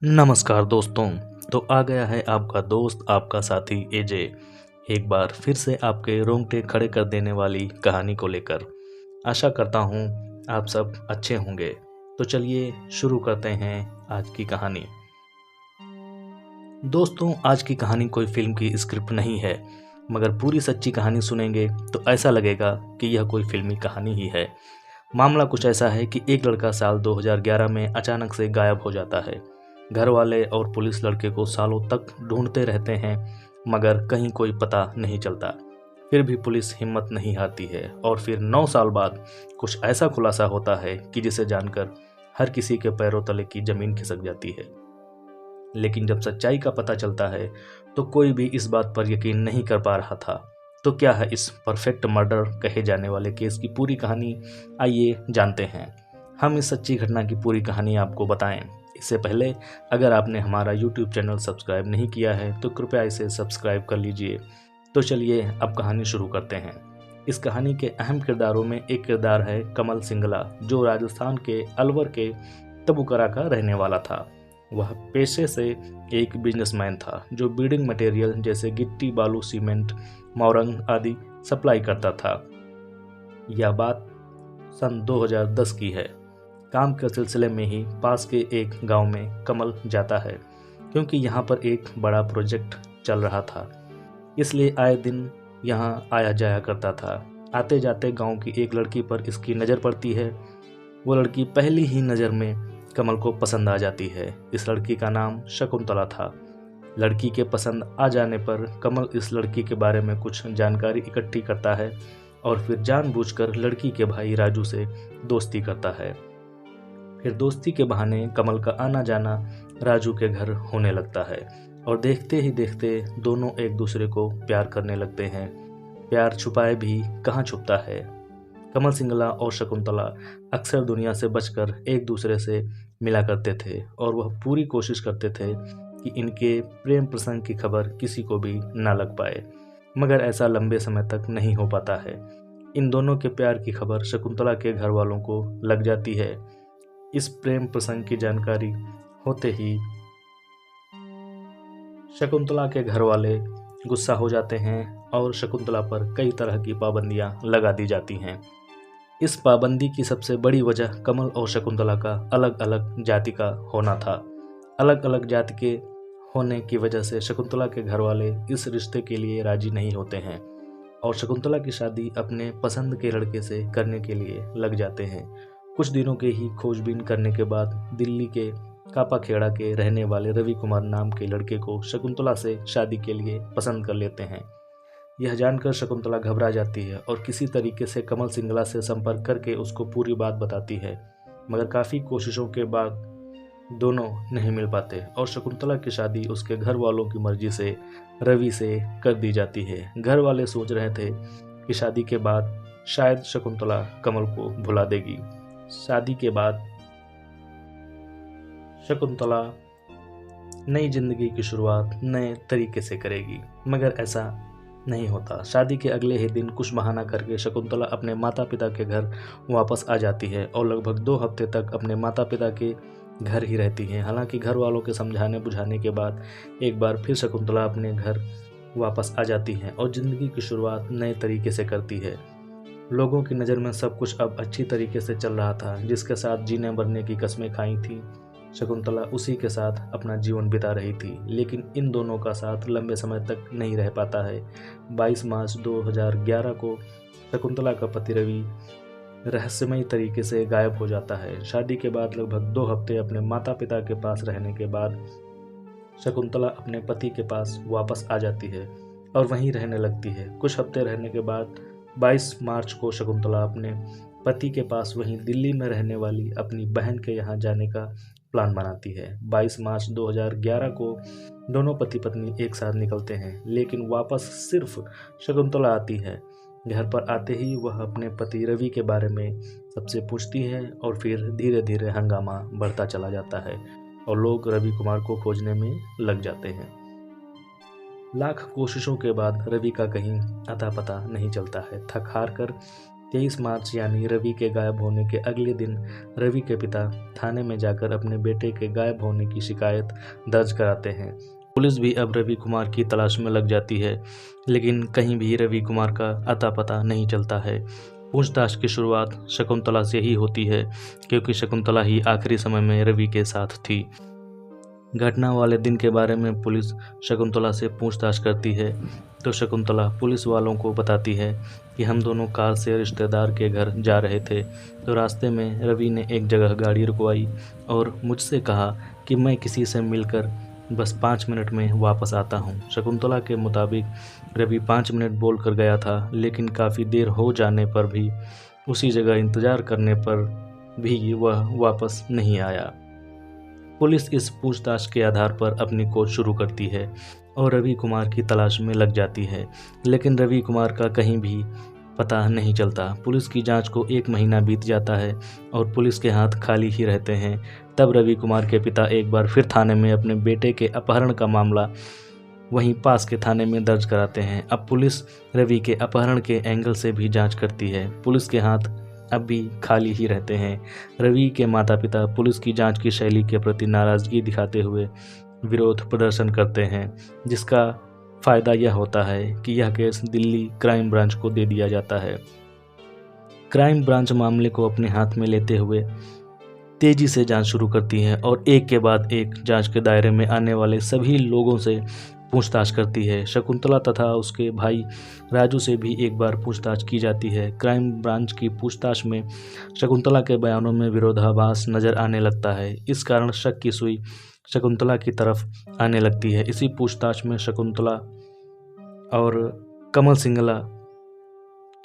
नमस्कार दोस्तों। तो आ गया है आपका दोस्त आपका साथी एजे एक बार फिर से आपके रोंगटे खड़े कर देने वाली कहानी को लेकर। आशा करता हूँ आप सब अच्छे होंगे। तो चलिए शुरू करते हैं आज की कहानी। दोस्तों, आज की कहानी कोई फिल्म की स्क्रिप्ट नहीं है, मगर पूरी सच्ची कहानी सुनेंगे तो ऐसा लगेगा कि यह कोई फिल्मी कहानी ही है। मामला कुछ ऐसा है कि एक लड़का साल 2011 में अचानक से गायब हो जाता है। घर वाले और पुलिस लड़के को सालों तक ढूंढते रहते हैं, मगर कहीं कोई पता नहीं चलता। फिर भी पुलिस हिम्मत नहीं हारती है और फिर 9 साल बाद कुछ ऐसा खुलासा होता है कि जिसे जानकर हर किसी के पैरों तले की जमीन खिसक जाती है। लेकिन जब सच्चाई का पता चलता है तो कोई भी इस बात पर यकीन नहीं कर पा रहा था। तो क्या है इस परफेक्ट मर्डर कहे जाने वाले केस की पूरी कहानी, आइए जानते हैं। हम इस सच्ची घटना की पूरी कहानी आपको बताएं इससे पहले अगर आपने हमारा YouTube चैनल सब्सक्राइब नहीं किया है तो कृपया इसे सब्सक्राइब कर लीजिए। तो चलिए अब कहानी शुरू करते हैं। इस कहानी के अहम किरदारों में एक किरदार है कमल सिंगला, जो राजस्थान के अलवर के तबुकरा का रहने वाला था। वह पेशे से एक बिजनेसमैन था जो बिल्डिंग मटेरियल जैसे गिट्टी, बालू, सीमेंट, मोरंग आदि सप्लाई करता था। यह बात सन 2010 की है। काम के सिलसिले में ही पास के एक गांव में कमल जाता है, क्योंकि यहाँ पर एक बड़ा प्रोजेक्ट चल रहा था, इसलिए आए दिन यहाँ आया जाया करता था। आते जाते गांव की एक लड़की पर इसकी नज़र पड़ती है। वो लड़की पहली ही नज़र में कमल को पसंद आ जाती है। इस लड़की का नाम शकुंतला था। लड़की के पसंद आ जाने पर कमल इस लड़की के बारे में कुछ जानकारी इकट्ठी करता है और फिर जानबूझकर लड़की के भाई राजू से दोस्ती करता है। फिर दोस्ती के बहाने कमल का आना जाना राजू के घर होने लगता है और देखते ही देखते दोनों एक दूसरे को प्यार करने लगते हैं। प्यार छुपाए भी कहाँ छुपता है। कमल सिंगला और शकुंतला अक्सर दुनिया से बचकर एक दूसरे से मिला करते थे और वह पूरी कोशिश करते थे कि इनके प्रेम प्रसंग की खबर किसी को भी ना लग पाए, मगर ऐसा लंबे समय तक नहीं हो पाता है। इन दोनों के प्यार की खबर शकुंतला के घर वालों को लग जाती है। इस प्रेम प्रसंग की जानकारी होते ही शकुंतला के घर वाले गुस्सा हो जाते हैं और शकुंतला पर कई तरह की पाबंदियां लगा दी जाती हैं। इस पाबंदी की सबसे बड़ी वजह कमल और शकुंतला का अलग अलग जाति का होना था। अलग अलग जाति के होने की वजह से शकुंतला के घर वाले इस रिश्ते के लिए राजी नहीं होते हैं और शकुंतला की शादी अपने पसंद के लड़के से करने के लिए लग जाते हैं। कुछ दिनों के ही खोजबीन करने के बाद दिल्ली के कापाखेड़ा के रहने वाले रवि कुमार नाम के लड़के को शकुंतला से शादी के लिए पसंद कर लेते हैं। यह जानकर शकुंतला घबरा जाती है और किसी तरीके से कमल सिंगला से संपर्क करके उसको पूरी बात बताती है, मगर काफ़ी कोशिशों के बाद दोनों नहीं मिल पाते और शकुंतला की शादी उसके घर वालों की मर्जी से रवि से कर दी जाती है। घर वाले सोच रहे थे कि शादी के बाद शायद शकुंतला कमल को भुला देगी। शादी के बाद शकुंतला नई जिंदगी की शुरुआत नए तरीके से करेगी, मगर ऐसा नहीं होता। शादी के अगले ही दिन कुछ बहाना करके शकुंतला अपने माता पिता के घर वापस आ जाती है और लगभग 2 हफ्ते तक अपने माता पिता के घर ही रहती है। हालांकि घर वालों के समझाने बुझाने के बाद एक बार फिर शकुंतला अपने घर वापस आ जाती है और ज़िंदगी की शुरुआत नए तरीके से करती है। लोगों की नज़र में सब कुछ अब अच्छी तरीके से चल रहा था। जिसके साथ जीने मरने की कस्में खाई थी शकुंतला, उसी के साथ अपना जीवन बिता रही थी। लेकिन इन दोनों का साथ लंबे समय तक नहीं रह पाता है। 22 मार्च 2011 को शकुंतला का पति रवि रहस्यमयी तरीके से गायब हो जाता है। शादी के बाद लगभग 2 हफ्ते अपने माता पिता के पास रहने के बाद शकुंतला अपने पति के पास वापस आ जाती है और वहीं रहने लगती है। कुछ हफ्ते रहने के बाद 22 मार्च को शकुंतला अपने पति के पास वहीं दिल्ली में रहने वाली अपनी बहन के यहाँ जाने का प्लान बनाती है। 22 मार्च 2011 को दोनों पति पत्नी एक साथ निकलते हैं, लेकिन वापस सिर्फ शकुंतला आती है। घर पर आते ही वह अपने पति रवि के बारे में सबसे पूछती है और फिर धीरे धीरे हंगामा बढ़ता चला जाता है और लोग रवि कुमार को खोजने में लग जाते हैं। लाख कोशिशों के बाद रवि का कहीं अता पता नहीं चलता है। थक हार कर 23 मार्च यानी रवि के गायब होने के अगले दिन रवि के पिता थाने में जाकर अपने बेटे के गायब होने की शिकायत दर्ज कराते हैं। पुलिस भी अब रवि कुमार की तलाश में लग जाती है, लेकिन कहीं भी रवि कुमार का अता पता नहीं चलता है। पूछताछ की शुरुआत शकुंतला से ही होती है, क्योंकि शकुंतला ही आखिरी समय में रवि के साथ थी। घटना वाले दिन के बारे में पुलिस शकुंतला से पूछताछ करती है, तो शकुंतला पुलिस वालों को बताती है कि हम दोनों कार से रिश्तेदार के घर जा रहे थे, तो रास्ते में रवि ने एक जगह गाड़ी रुकवाई और मुझसे कहा कि मैं किसी से मिलकर बस 5 मिनट में वापस आता हूँ। शकुंतला के मुताबिक रवि 5 मिनट बोल कर गया था, लेकिन काफ़ी देर हो जाने पर भी, उसी जगह इंतज़ार करने पर भी वह वापस नहीं आया। पुलिस इस पूछताछ के आधार पर अपनी खोज शुरू करती है और रवि कुमार की तलाश में लग जाती है, लेकिन रवि कुमार का कहीं भी पता नहीं चलता। पुलिस की जांच को 1 महीना बीत जाता है और पुलिस के हाथ खाली ही रहते हैं। तब रवि कुमार के पिता एक बार फिर थाने में अपने बेटे के अपहरण का मामला वहीं पास के थाने में दर्ज कराते हैं। अब पुलिस रवि के अपहरण के एंगल से भी जांच करती है। पुलिस के हाथ अब भी खाली ही रहते हैं। रवि के माता पिता पुलिस की जांच की शैली के प्रति नाराज़गी दिखाते हुए विरोध प्रदर्शन करते हैं, जिसका फ़ायदा यह होता है कि यह केस दिल्ली क्राइम ब्रांच को दे दिया जाता है। क्राइम ब्रांच मामले को अपने हाथ में लेते हुए तेज़ी से जांच शुरू करती है और एक के बाद एक जांच के दायरे में आने वाले सभी लोगों से पूछताछ करती है। शकुंतला तथा उसके भाई राजू से भी एक बार पूछताछ की जाती है। क्राइम ब्रांच की पूछताछ में शकुंतला के बयानों में विरोधाभास नज़र आने लगता है। इस कारण शक की सुई शकुंतला की तरफ आने लगती है। इसी पूछताछ में शकुंतला और कमल सिंगला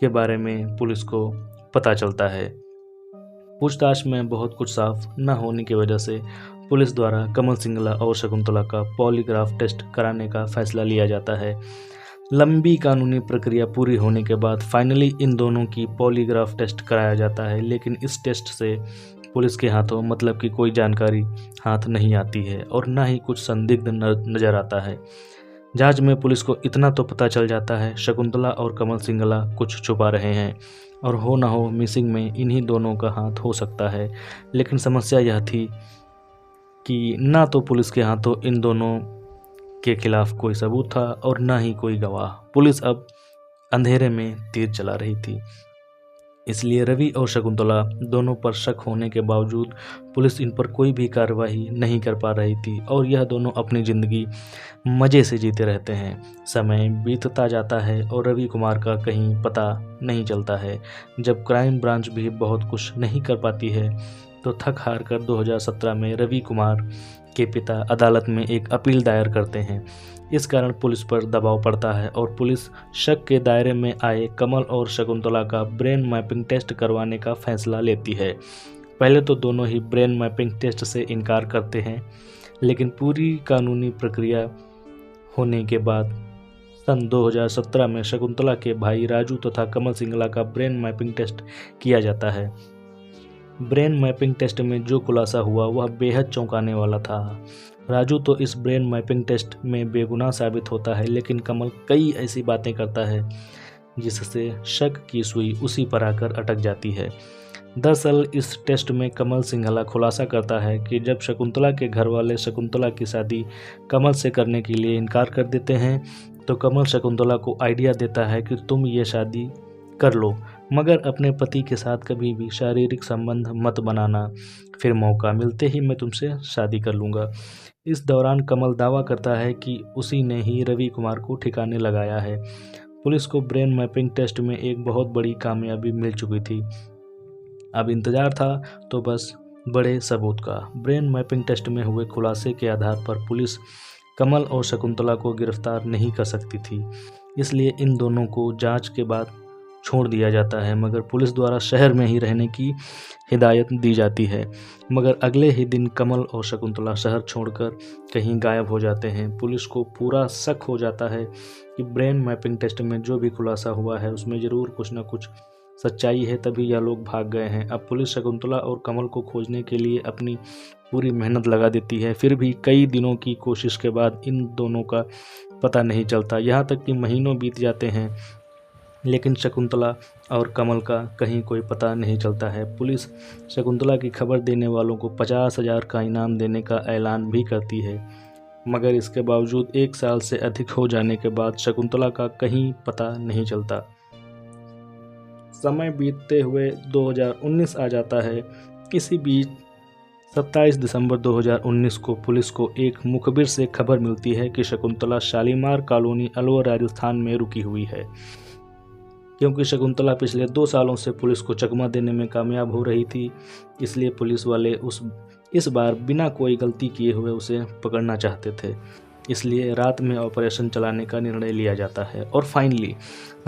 के बारे में पुलिस को पता चलता है। पूछताछ में बहुत कुछ साफ न होने की वजह से पुलिस द्वारा कमल सिंगला और शकुंतला का पॉलीग्राफ टेस्ट कराने का फैसला लिया जाता है। लंबी कानूनी प्रक्रिया पूरी होने के बाद फाइनली इन दोनों की पॉलीग्राफ टेस्ट कराया जाता है, लेकिन इस टेस्ट से पुलिस के हाथों मतलब की कोई जानकारी हाथ नहीं आती है और ना ही कुछ संदिग्ध नज़र आता है। जांच में पुलिस को इतना तो पता चल जाता है शकुंतला और कमल सिंगला कुछ छुपा रहे हैं और हो ना हो मिसिंग में इन्हीं दोनों का हाथ हो सकता है। लेकिन समस्या यह थी कि ना तो पुलिस के हाथों इन दोनों के खिलाफ कोई सबूत था और ना ही कोई गवाह। पुलिस अब अंधेरे में तीर चला रही थी, इसलिए रवि और शकुंतला दोनों पर शक होने के बावजूद पुलिस इन पर कोई भी कार्रवाई नहीं कर पा रही थी और यह दोनों अपनी ज़िंदगी मज़े से जीते रहते हैं। समय बीतता जाता है और रवि कुमार का कहीं पता नहीं चलता है। जब क्राइम ब्रांच भी बहुत कुछ नहीं कर पाती है, तो थक हार कर 2017 में रवि कुमार के पिता अदालत में एक अपील दायर करते हैं। इस कारण पुलिस पर दबाव पड़ता है और पुलिस शक के दायरे में आए कमल और शकुंतला का ब्रेन मैपिंग टेस्ट करवाने का फैसला लेती है। पहले तो दोनों ही ब्रेन मैपिंग टेस्ट से इनकार करते हैं, लेकिन पूरी कानूनी प्रक्रिया होने के बाद सन 2017 में शकुंतला के भाई राजू तथा कमल सिंगला का ब्रेन मैपिंग टेस्ट किया जाता है। ब्रेन मैपिंग टेस्ट में जो खुलासा हुआ वह बेहद चौंकाने वाला था। राजू तो इस ब्रेन मैपिंग टेस्ट में बेगुनाह साबित होता है, लेकिन कमल कई ऐसी बातें करता है जिससे शक की सुई उसी पर आकर अटक जाती है। दरअसल इस टेस्ट में कमल सिंघला खुलासा करता है कि जब शकुंतला के घर वाले शकुंतला की शादी कमल से करने के लिए इनकार कर देते हैं, तो कमल शकुंतला को आइडिया देता है कि तुम ये शादी कर लो, मगर अपने पति के साथ कभी भी शारीरिक संबंध मत बनाना, फिर मौका मिलते ही मैं तुमसे शादी कर लूँगा। इस दौरान कमल दावा करता है कि उसी ने ही रवि कुमार को ठिकाने लगाया है। पुलिस को ब्रेन मैपिंग टेस्ट में एक बहुत बड़ी कामयाबी मिल चुकी थी। अब इंतज़ार था तो बस बड़े सबूत का। ब्रेन मैपिंग टेस्ट में हुए खुलासे के आधार पर पुलिस कमल और शकुंतला को गिरफ्तार नहीं कर सकती थी, इसलिए इन दोनों को जांच के बाद छोड़ दिया जाता है, मगर पुलिस द्वारा शहर में ही रहने की हिदायत दी जाती है। मगर अगले ही दिन कमल और शकुंतला शहर छोड़कर कहीं गायब हो जाते हैं। पुलिस को पूरा शक हो जाता है कि ब्रेन मैपिंग टेस्ट में जो भी खुलासा हुआ है उसमें ज़रूर कुछ न कुछ सच्चाई है, तभी यह लोग भाग गए हैं। अब पुलिस शकुंतला और कमल को खोजने के लिए अपनी पूरी मेहनत लगा देती है, फिर भी कई दिनों की कोशिश के बाद इन दोनों का पता नहीं चलता। यहाँ तक कि महीनों बीत जाते हैं लेकिन शकुंतला और कमल का कहीं कोई पता नहीं चलता है। पुलिस शकुंतला की खबर देने वालों को 50,000 का इनाम देने का ऐलान भी करती है, मगर इसके बावजूद 1 साल से अधिक हो जाने के बाद शकुंतला का कहीं पता नहीं चलता। समय बीतते हुए 2019 आ जाता है। इसी बीच 27 दिसंबर 2019 को पुलिस को एक मुखबिर से खबर मिलती है कि शकुंतला शालीमार कॉलोनी अलवर राजस्थान में रुकी हुई है। क्योंकि शकुंतला पिछले 2 सालों से पुलिस को चकमा देने में कामयाब हो रही थी, इसलिए पुलिस वाले इस बार बिना कोई गलती किए हुए उसे पकड़ना चाहते थे। इसलिए रात में ऑपरेशन चलाने का निर्णय लिया जाता है और फाइनली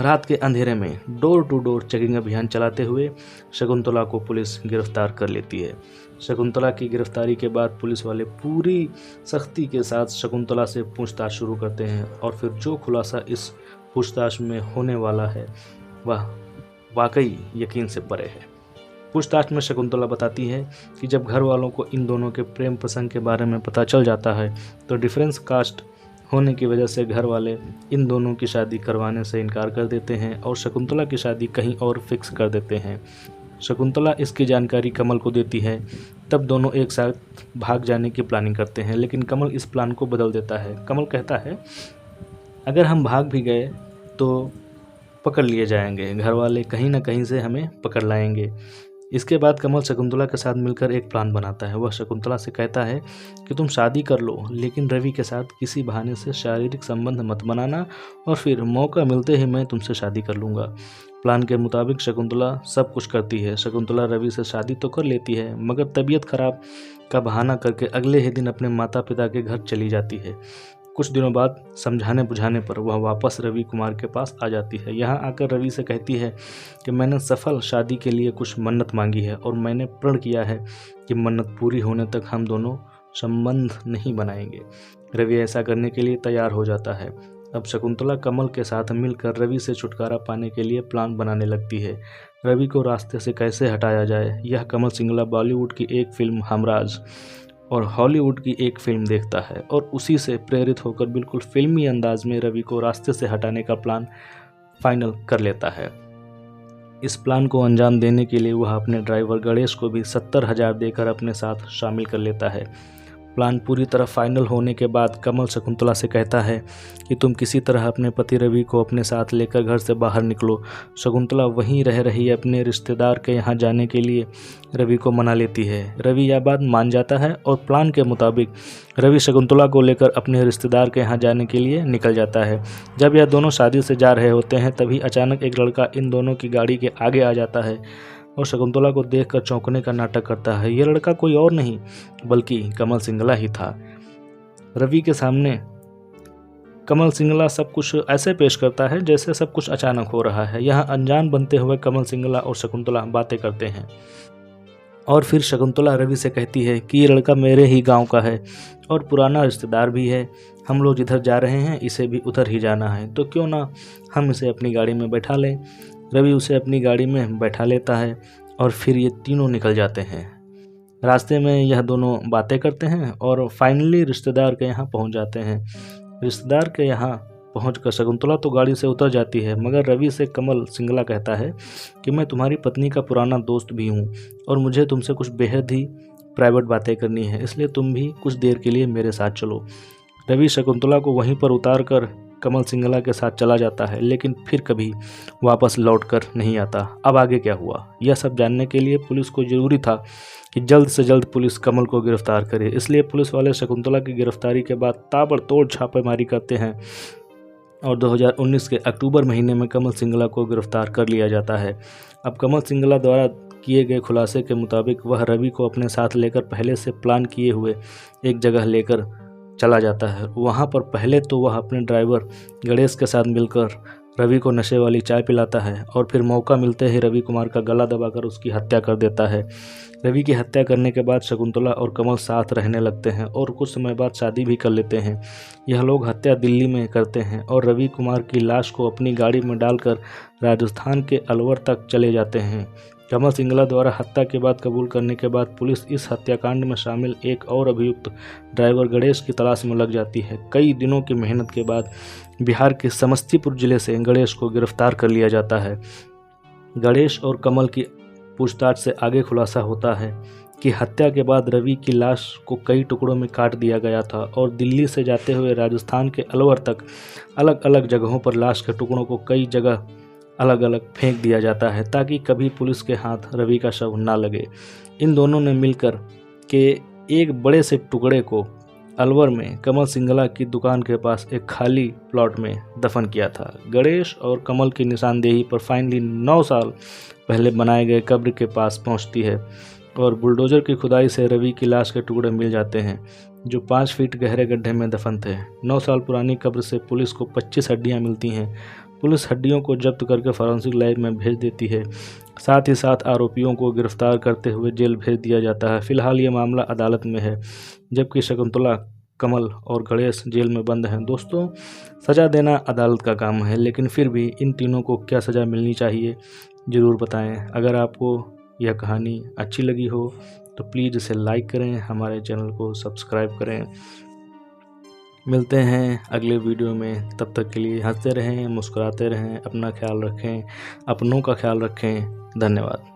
रात के अंधेरे में डोर टू डोर चेकिंग अभियान चलाते हुए शकुंतला को पुलिस गिरफ्तार कर लेती है। शकुंतला की गिरफ्तारी के बाद पुलिस वाले पूरी सख्ती के साथ शकुंतला से पूछताछ शुरू करते हैं और फिर जो खुलासा इस पूछताछ में होने वाला है वह वाकई यकीन से परे है। पूछताछ में शकुंतला बताती है कि जब घर वालों को इन दोनों के प्रेम प्रसंग के बारे में पता चल जाता है तो डिफरेंस कास्ट होने की वजह से घर वाले इन दोनों की शादी करवाने से इनकार कर देते हैं और शकुंतला की शादी कहीं और फिक्स कर देते हैं। शकुंतला इसकी जानकारी कमल को देती है। तब दोनों एक साथ भाग जाने की प्लानिंग करते हैं, लेकिन कमल इस प्लान को बदल देता है। कमल कहता है, अगर हम भाग भी गए तो पकड़ लिए जाएंगे, घर वाले कहीं ना कहीं से हमें पकड़ लाएंगे। इसके बाद कमल शकुंतला के साथ मिलकर एक प्लान बनाता है। वह शकुंतला से कहता है कि तुम शादी कर लो, लेकिन रवि के साथ किसी बहाने से शारीरिक संबंध मत बनाना और फिर मौका मिलते ही मैं तुमसे शादी कर लूँगा। प्लान के मुताबिक शकुंतला सब कुछ करती है। शकुंतला रवि से शादी तो कर लेती है, मगर तबीयत खराब का बहाना करके अगले ही दिन अपने माता पिता के घर चली जाती है। कुछ दिनों बाद समझाने बुझाने पर वह वापस रवि कुमार के पास आ जाती है। यहाँ आकर रवि से कहती है कि मैंने सफल शादी के लिए कुछ मन्नत मांगी है और मैंने प्रण किया है कि मन्नत पूरी होने तक हम दोनों संबंध नहीं बनाएंगे। रवि ऐसा करने के लिए तैयार हो जाता है। अब शकुंतला कमल के साथ मिलकर रवि से छुटकारा पाने के लिए प्लान बनाने लगती है। रवि को रास्ते से कैसे हटाया जाए, यह कमल सिंगला बॉलीवुड की एक फिल्म हमराज और हॉलीवुड की एक फिल्म देखता है और उसी से प्रेरित होकर बिल्कुल फिल्मी अंदाज में रवि को रास्ते से हटाने का प्लान फाइनल कर लेता है। इस प्लान को अंजाम देने के लिए वह अपने ड्राइवर गणेश को भी 70,000 देकर अपने साथ शामिल कर लेता है। प्लान पूरी तरह फाइनल होने के बाद कमल शकुंतला से कहता है कि तुम किसी तरह अपने पति रवि को अपने साथ लेकर घर से बाहर निकलो। शकुंतला वहीं रह रही अपने रिश्तेदार के यहाँ जाने के लिए रवि को मना लेती है। रवि यह बात मान जाता है और प्लान के मुताबिक रवि शकुंतला को लेकर अपने रिश्तेदार के यहाँ जाने के लिए निकल जाता है। जब यह दोनों शादी से जा रहे होते हैं तभी अचानक एक लड़का इन दोनों की गाड़ी के आगे आ जाता है और शकुंतला को देखकर चौंकने का नाटक करता है। यह लड़का कोई और नहीं बल्कि कमल सिंगला ही था। रवि के सामने कमल सिंगला सब कुछ ऐसे पेश करता है जैसे सब कुछ अचानक हो रहा है। यहाँ अनजान बनते हुए कमल सिंगला और शकुंतला बातें करते हैं और फिर शकुंतला रवि से कहती है कि ये लड़का मेरे ही गांव का है और पुराना रिश्तेदार भी है। हम लोग जिधर जा रहे हैं इसे भी उधर ही जाना है, तो क्यों ना हम इसे अपनी गाड़ी में बैठा लें। रवि उसे अपनी गाड़ी में बैठा लेता है और फिर ये तीनों निकल जाते हैं। रास्ते में यह दोनों बातें करते हैं और फाइनली रिश्तेदार के यहाँ पहुँच जाते हैं। रिश्तेदार के यहाँ पहुंचकर शकुंतला तो गाड़ी से उतर जाती है, मगर रवि से कमल सिंगला कहता है कि मैं तुम्हारी पत्नी का पुराना दोस्त भी हूँ और मुझे तुमसे कुछ बेहद ही प्राइवेट बातें करनी है, इसलिए तुम भी कुछ देर के लिए मेरे साथ चलो। रवि शकुंतला को वहीं पर उतार कर कमल सिंगला के साथ चला जाता है, लेकिन फिर कभी वापस लौट कर नहीं आता। अब आगे क्या हुआ यह सब जानने के लिए पुलिस को जरूरी था कि जल्द से जल्द पुलिस कमल को गिरफ्तार करे। इसलिए पुलिस वाले शकुंतला की गिरफ्तारी के बाद ताबड़तोड़ छापेमारी करते हैं और 2019 के अक्टूबर महीने में कमल सिंगला को गिरफ्तार कर लिया जाता है। अब कमल सिंगला द्वारा किए गए खुलासे के मुताबिक वह रवि को अपने साथ लेकर पहले से प्लान किए हुए एक जगह लेकर चला जाता है। वहाँ पर पहले तो वह अपने ड्राइवर गणेश के साथ मिलकर रवि को नशे वाली चाय पिलाता है और फिर मौका मिलते ही रवि कुमार का गला दबाकर उसकी हत्या कर देता है। रवि की हत्या करने के बाद शकुंतला और कमल साथ रहने लगते हैं और कुछ समय बाद शादी भी कर लेते हैं। यह लोग हत्या दिल्ली में करते हैं और रवि कुमार की लाश को अपनी गाड़ी में डालकर राजस्थान के अलवर तक चले जाते हैं। कमल सिंगला द्वारा हत्या के बाद कबूल करने के बाद पुलिस इस हत्याकांड में शामिल एक और अभियुक्त ड्राइवर गणेश की तलाश में लग जाती है। कई दिनों की मेहनत के बाद बिहार के समस्तीपुर जिले से गणेश को गिरफ्तार कर लिया जाता है। गणेश और कमल की पूछताछ से आगे खुलासा होता है कि हत्या के बाद रवि की लाश को कई टुकड़ों में काट दिया गया था और दिल्ली से जाते हुए राजस्थान के अलवर तक अलग अलग जगहों पर लाश के टुकड़ों को कई जगह अलग अलग फेंक दिया जाता है ताकि कभी पुलिस के हाथ रवि का शव ना लगे। इन दोनों ने मिलकर के एक बड़े से टुकड़े को अलवर में कमल सिंगला की दुकान के पास एक खाली प्लॉट में दफन किया था। गणेश और कमल की निशानदेही पर फाइनली 9 साल पहले बनाए गए कब्र के पास पहुंचती है और बुलडोजर की खुदाई से रवि की लाश के टुकड़े मिल जाते हैं जो 5 फीट गहरे गड्ढे में दफन थे। 9 साल पुरानी कब्र से पुलिस को 25 हड्डियां मिलती हैं। पुलिस हड्डियों को जब्त करके फॉरेंसिक लैब में भेज देती है। साथ ही साथ आरोपियों को गिरफ्तार करते हुए जेल भेज दिया जाता है। फिलहाल ये मामला अदालत में है जबकि शकुंतला, कमल और गणेश जेल में बंद हैं। दोस्तों, सज़ा देना अदालत का काम है, लेकिन फिर भी इन तीनों को क्या सज़ा मिलनी चाहिए ज़रूर बताएं। अगर आपको यह कहानी अच्छी लगी हो तो प्लीज़ इसे लाइक करें, हमारे चैनल को सब्सक्राइब करें। मिलते हैं अगले वीडियो में, तब तक के लिए हंसते रहें, मुस्कुराते रहें, अपना ख्याल रखें, अपनों का ख्याल रखें। धन्यवाद।